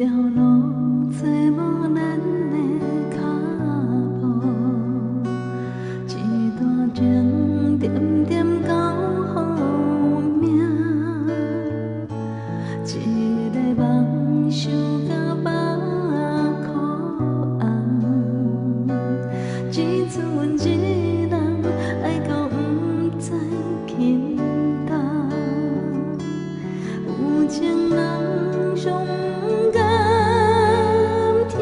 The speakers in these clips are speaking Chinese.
条路找无咱的脚步，一段情点点交予命，一个梦想甲目苦红，只剩一人爱到不知轻重，有情人伤感，听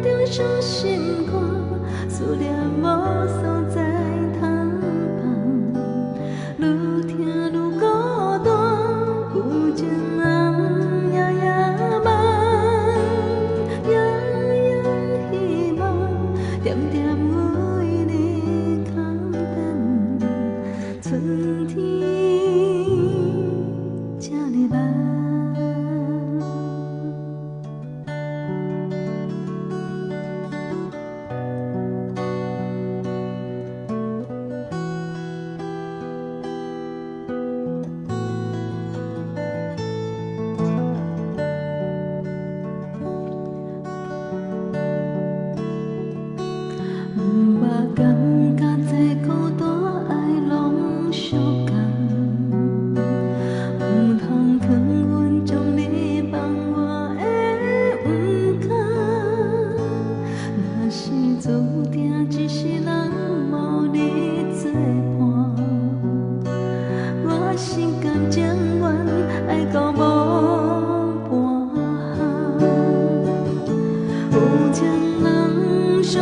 着伤心歌，思念无所在通放，愈听愈孤单，有情人夜夜梦，夜夜希望，点点为你空等，春天这呢慢。毋捌感觉这孤单爱拢相共，毋通劝阮将你放我的不甘。若是注定一世人无你作伴，我心甘情愿爱到无半项。有情人伤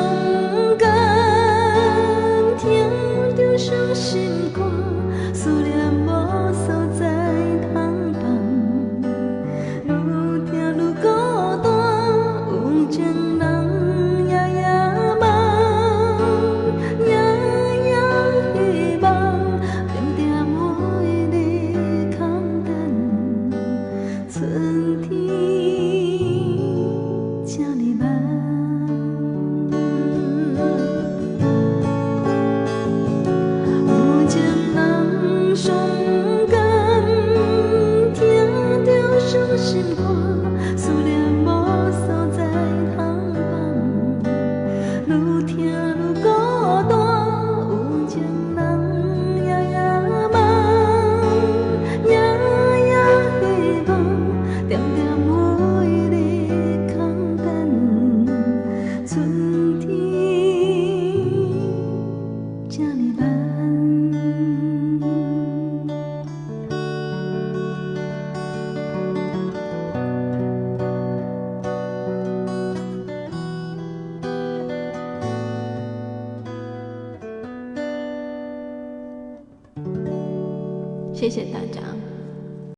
感，听着伤心歌，思念无所在通放，愈听愈孤单，有情人夜夜梦，夜夜希望，点点为你空等，春天这呢慢。有情人伤感，听着伤心歌，思念无所在通放，愈听愈孤单，有情人夜夜梦，夜夜希望，点点为你空等，春天这呢慢。谢谢大家。